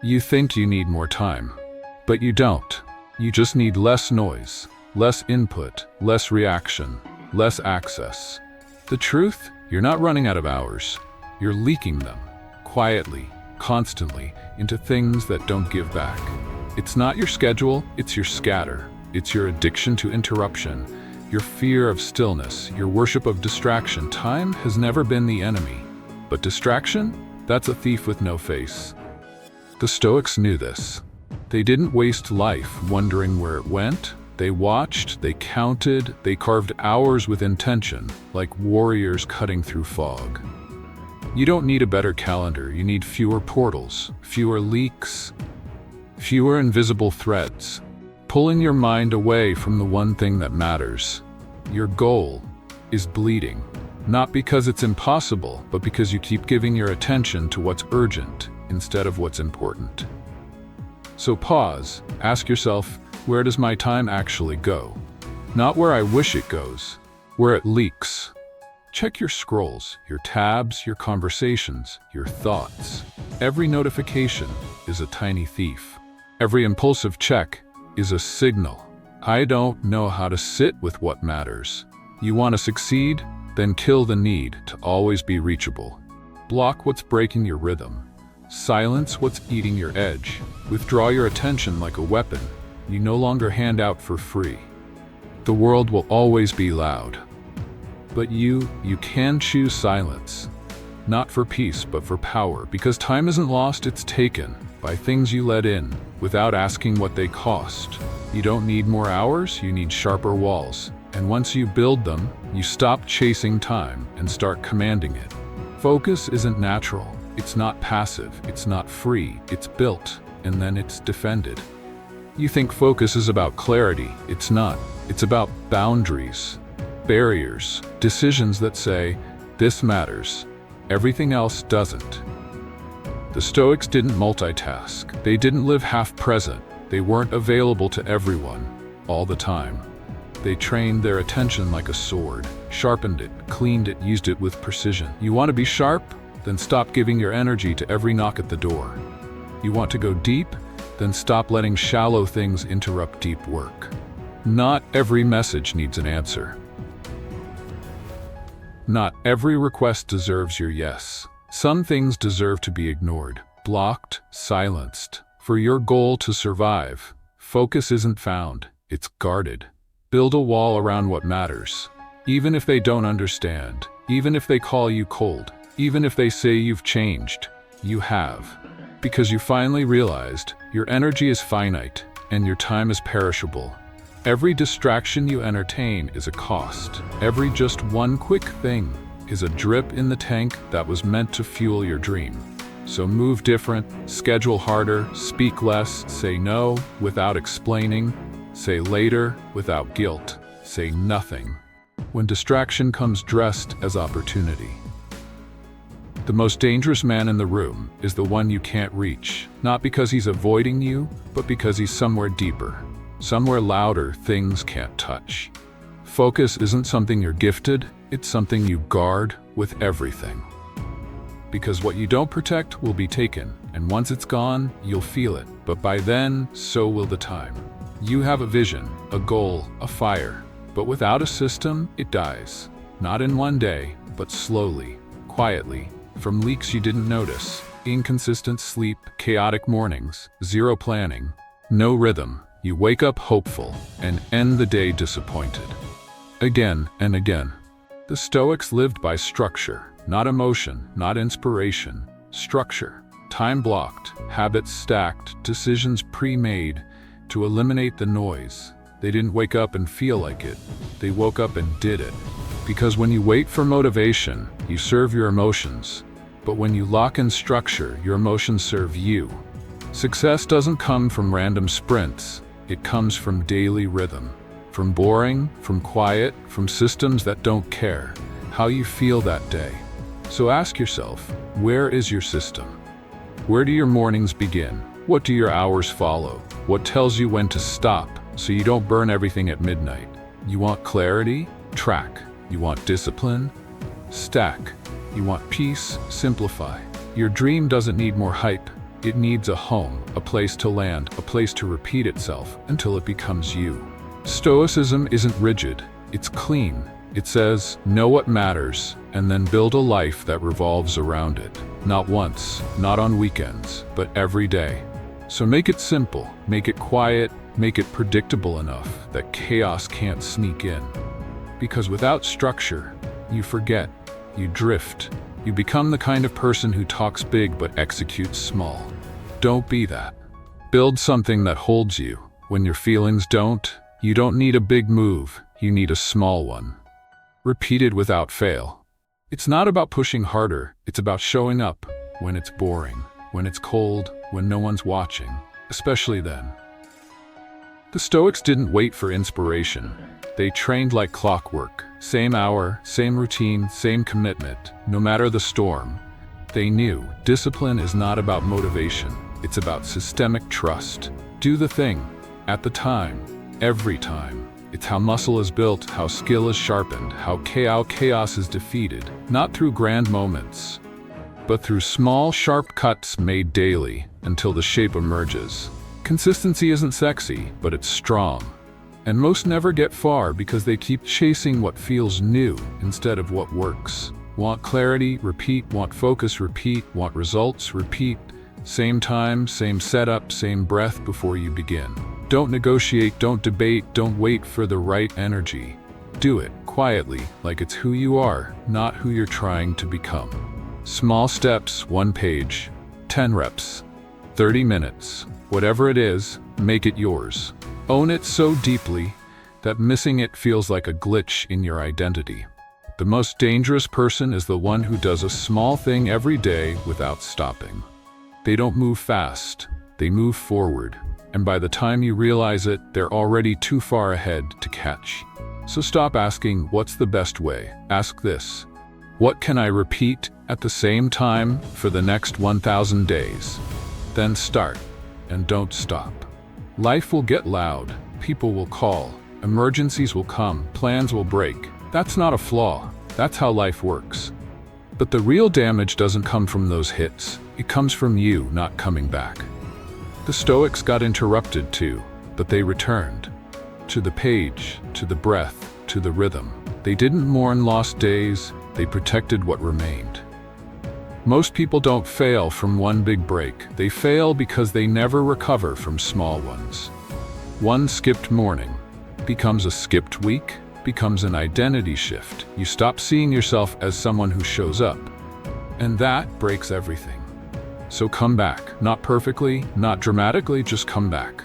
You think you need more time, but you don't. You just need less noise, less input, less reaction, less access. The truth? You're not running out of hours. You're leaking them, quietly, constantly, into things that don't give back. It's not your schedule, it's your scatter. It's your addiction to interruption, your fear of stillness, your worship of distraction. Time has never been the enemy, but distraction? That's a thief with no face. The Stoics knew this. They didn't waste life wondering where it went. They watched, they counted, they carved hours with intention, like warriors cutting through fog. You don't need a better calendar, you need fewer portals, fewer leaks, fewer invisible threads, pulling your mind away from the one thing that matters. Your goal is bleeding, not because it's impossible, but because you keep giving your attention to what's urgent instead of what's important. So pause, ask yourself, where does my time actually go? Not where I wish it goes, where it leaks. Check your scrolls, your tabs, your conversations, your thoughts. Every notification is a tiny thief. Every impulsive check is a signal. I don't know how to sit with what matters. You want to succeed? Then kill the need to always be reachable. Block what's breaking your rhythm. Silence what's eating your edge. Withdraw your attention like a weapon you no longer hand out for free. The world will always be loud. But you can choose silence. Not for peace, but for power. Because time isn't lost, it's taken by things you let in without asking what they cost. You don't need more hours, you need sharper walls. And once you build them, you stop chasing time and start commanding it. Focus isn't natural. It's not passive, it's not free, it's built, and then it's defended. You think focus is about clarity. It's not. It's about boundaries, barriers, decisions that say, this matters, everything else doesn't. The Stoics didn't multitask. They didn't live half-present. They weren't available to everyone, all the time. They trained their attention like a sword, sharpened it, cleaned it, used it with precision. You want to be sharp? Then stop giving your energy to every knock at the door. You want to go deep? Then stop letting shallow things interrupt deep work. Not every message needs an answer. Not every request deserves your yes. Some things deserve to be ignored, blocked, silenced. For your goal to survive, focus isn't found, it's guarded. Build a wall around what matters. Even if they don't understand, even if they call you cold, even if they say you've changed, you have. Because you finally realized your energy is finite and your time is perishable. Every distraction you entertain is a cost. Every just one quick thing is a drip in the tank that was meant to fuel your dream. So move different, schedule harder, speak less, say no without explaining, say later without guilt, say nothing when distraction comes dressed as opportunity. The most dangerous man in the room is the one you can't reach, not because he's avoiding you, but because he's somewhere deeper, somewhere louder things can't touch. Focus isn't something you're gifted, it's something you guard with everything. Because what you don't protect will be taken, and once it's gone, you'll feel it. But by then, so will the time. You have a vision, a goal, a fire, but without a system, it dies. Not in one day, but slowly, quietly, from leaks you didn't notice, inconsistent sleep, chaotic mornings, zero planning, no rhythm. You wake up hopeful and end the day disappointed. Again and again. The Stoics lived by structure, not emotion, not inspiration. Structure. Time blocked, habits stacked, decisions pre-made to eliminate the noise. They didn't wake up and feel like it. They woke up and did it. Because when you wait for motivation, you serve your emotions. But when you lock in structure, your emotions serve you. Success doesn't come from random sprints. It comes from daily rhythm. From boring, from quiet, from systems that don't care how you feel that day. So ask yourself, where is your system? Where do your mornings begin? What do your hours follow? What tells you when to stop so you don't burn everything at midnight? You want clarity? Track. You want discipline? Stack. You want peace? Simplify. Your dream doesn't need more hype. It needs a home, a place to land, a place to repeat itself until it becomes you. Stoicism isn't rigid, it's clean. It says, know what matters, and then build a life that revolves around it. Not once, not on weekends, but every day. So make it simple, make it quiet, make it predictable enough that chaos can't sneak in. Because without structure, you forget, you drift, you become the kind of person who talks big but executes small. Don't be that. Build something that holds you. When your feelings don't, you don't need a big move, you need a small one. Repeated without fail. It's not about pushing harder, it's about showing up when it's boring, when it's cold, when no one's watching, especially then. The Stoics didn't wait for inspiration. They trained like clockwork. Same hour, same routine, same commitment, no matter the storm. They knew discipline is not about motivation, it's about systemic trust. Do the thing, at the time, every time. It's how muscle is built, how skill is sharpened, how chaos is defeated, not through grand moments, but through small, sharp cuts made daily until the shape emerges. Consistency isn't sexy, but it's strong. And most never get far because they keep chasing what feels new instead of what works. Want clarity? Repeat. Want focus? Repeat. Want results? Repeat. Same time, same setup, same breath before you begin. Don't negotiate, don't debate, don't wait for the right energy. Do it quietly, like it's who you are, not who you're trying to become. Small steps, 1 page, 10 reps, 30 minutes. Whatever it is, make it yours. Own it so deeply that missing it feels like a glitch in your identity. The most dangerous person is the one who does a small thing every day without stopping. They don't move fast, they move forward. And by the time you realize it, they're already too far ahead to catch. So stop asking, what's the best way? Ask this: what can I repeat at the same time for the next 1,000 days? Then start, and don't stop. Life will get loud, people will call, emergencies will come, plans will break. That's not a flaw, that's how life works. But the real damage doesn't come from those hits, it comes from you not coming back. The Stoics got interrupted too, but they returned. To the page, to the breath, to the rhythm. They didn't mourn lost days, they protected what remained. Most people don't fail from one big break. They fail because they never recover from small ones. One skipped morning becomes a skipped week, becomes an identity shift. You stop seeing yourself as someone who shows up, and that breaks everything. So come back, not perfectly, not dramatically, just come back.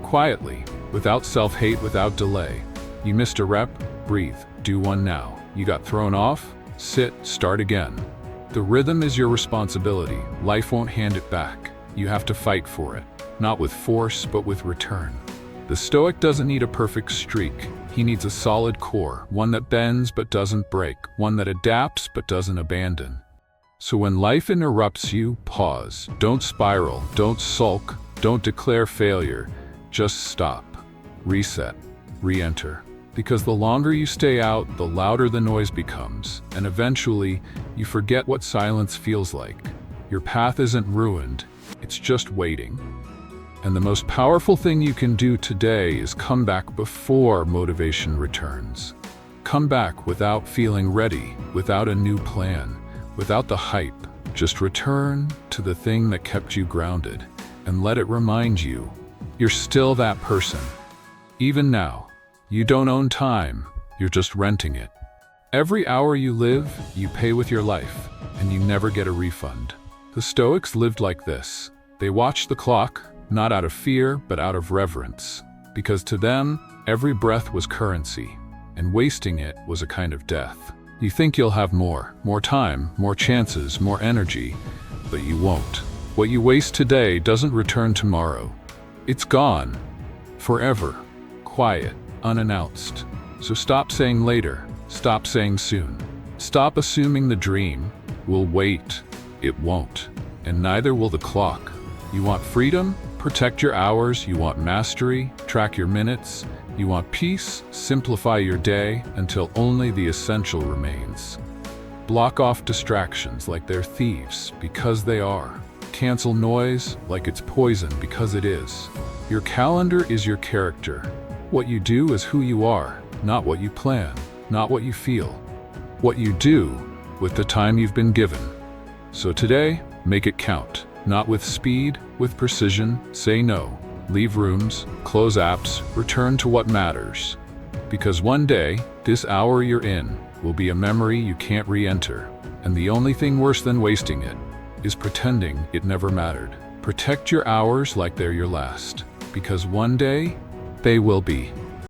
Quietly, without self-hate, without delay. You missed a rep? Breathe, do one now. You got thrown off? Sit, start again. The rhythm is your responsibility. Life won't hand it back. You have to fight for it, not with force, but with return. The Stoic doesn't need a perfect streak. He needs a solid core, one that bends but doesn't break, one that adapts but doesn't abandon. So when life interrupts you, pause. Don't spiral, don't sulk, don't declare failure. Just stop, reset, re-enter. Because the longer you stay out, the louder the noise becomes, and eventually, you forget what silence feels like. Your path isn't ruined, it's just waiting. And the most powerful thing you can do today is come back before motivation returns. Come back without feeling ready, without a new plan, without the hype. Just return to the thing that kept you grounded, and let it remind you, you're still that person. Even now, you don't own time, you're just renting it. Every hour you live, you pay with your life, and you never get a refund. The Stoics lived like this. They watched the clock, not out of fear, but out of reverence. Because to them, every breath was currency, and wasting it was a kind of death. You think you'll have more time, more chances, more energy, but you won't. What you waste today doesn't return tomorrow. It's gone, forever, quiet, unannounced. So stop saying later, stop saying soon. Stop assuming the dream will wait. It won't, and neither will the clock. You want freedom? Protect your hours. You want mastery? Track your minutes. You want peace? Simplify your day until only the essential remains. Block off distractions like they're thieves, because they are. cancel noise like it's poison, because it is. Your calendar is your character. What you do is who you are, not what you plan, not what you feel. What you do with the time you've been given. So today, make it count. Not with speed, with precision. Say no. Leave rooms, close apps, return to what matters. Because one day, this hour you're in will be a memory you can't re-enter. And the only thing worse than wasting it is pretending it never mattered. Protect your hours like they're your last. Because one day, they will be.